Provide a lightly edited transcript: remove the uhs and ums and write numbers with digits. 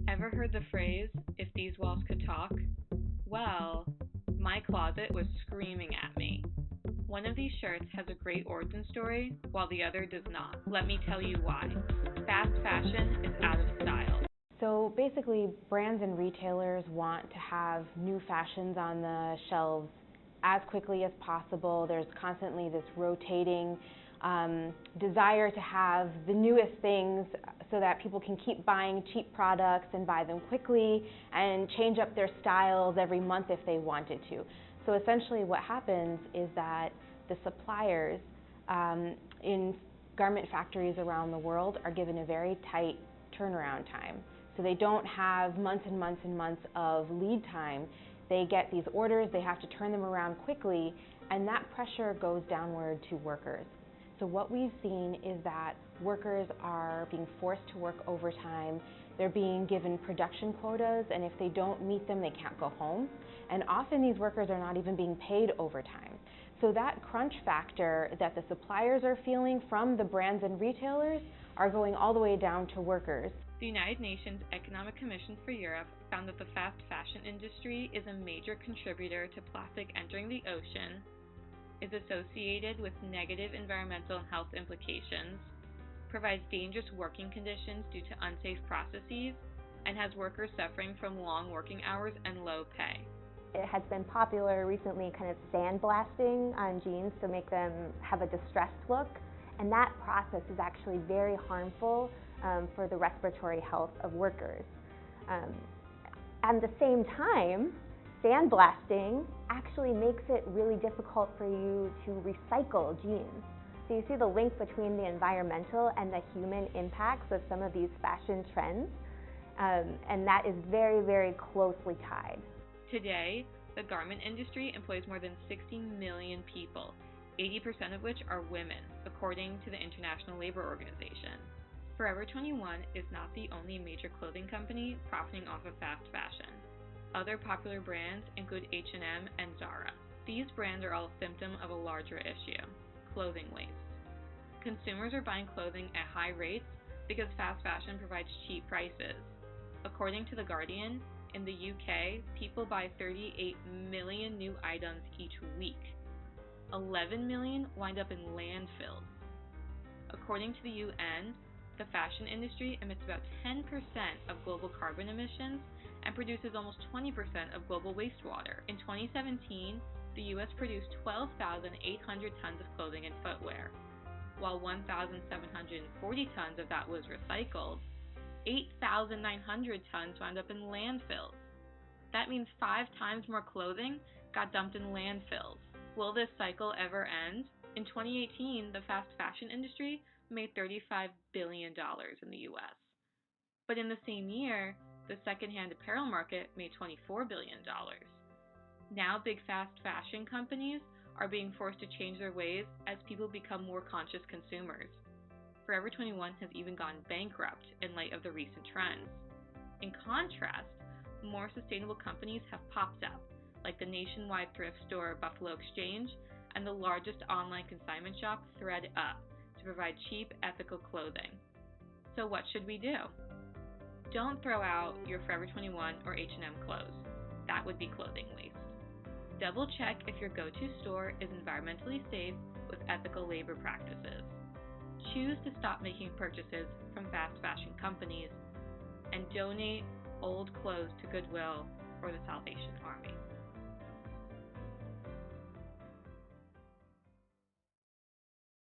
Ever heard the phrase, if these walls could talk? Well, my closet was screaming at me. One of these shirts has a great origin story, while the other does not. Let me tell you why. Fast fashion is out of style. So basically, brands and retailers want to have new fashions on the shelves as quickly as possible. There's constantly this rotating desire to have the newest things so that people can keep buying cheap products and buy them quickly and change up their styles every month if they wanted to. So essentially what happens is that the suppliers in garment factories around the world are given a very tight turnaround time. So they don't have months and months and months of lead time. They get these orders, they have to turn them around quickly, and that pressure goes downward to workers. So what we've seen is that workers are being forced to work overtime. They're being given production quotas, and if they don't meet them, they can't go home. And often these workers are not even being paid overtime. So that crunch factor that the suppliers are feeling from the brands and retailers are going all the way down to workers. The United Nations Economic Commission for Europe found that the fast fashion industry is a major contributor to plastic entering the ocean, is associated with negative environmental and health implications, provides dangerous working conditions due to unsafe processes, and has workers suffering from long working hours and low pay. It has been popular recently, kind of sandblasting on jeans to make them have a distressed look, and that process is actually very harmful for the respiratory health of workers. At the same time, sandblasting actually makes it really difficult for you to recycle jeans. So you see the link between the environmental and the human impacts of some of these fashion trends, and that is very, very closely tied. Today, the garment industry employs more than 60 million people, 80% of which are women, according to the International Labor Organization. Forever 21 is not the only major clothing company profiting off of fast fashion. Other popular brands include H&M and Zara. These brands are all a symptom of a larger issue: clothing waste. Consumers are buying clothing at high rates because fast fashion provides cheap prices. According to The Guardian, in the UK, people buy 38 million new items each week. 11 million wind up in landfills. According to the UN, the fashion industry emits about 10% of global carbon emissions and produces almost 20% of global wastewater. In 2017, the U.S. produced 12,800 tons of clothing and footwear. While 1,740 tons of that was recycled, 8,900 tons wound up in landfills. That means 5 times more clothing got dumped in landfills. Will this cycle ever end? In 2018, the fast fashion industry made $35 billion in the U.S. But in the same year, the secondhand apparel market made $24 billion. Now big fast fashion companies are being forced to change their ways as people become more conscious consumers. Forever 21 has even gone bankrupt in light of the recent trends. In contrast, more sustainable companies have popped up, like the nationwide thrift store Buffalo Exchange and the largest online consignment shop ThredUp, to provide cheap, ethical clothing. So what should we do? Don't throw out your Forever 21 or H&M clothes. That would be clothing waste. Double check if your go-to store is environmentally safe with ethical labor practices. Choose to stop making purchases from fast fashion companies and donate old clothes to Goodwill or the Salvation Army.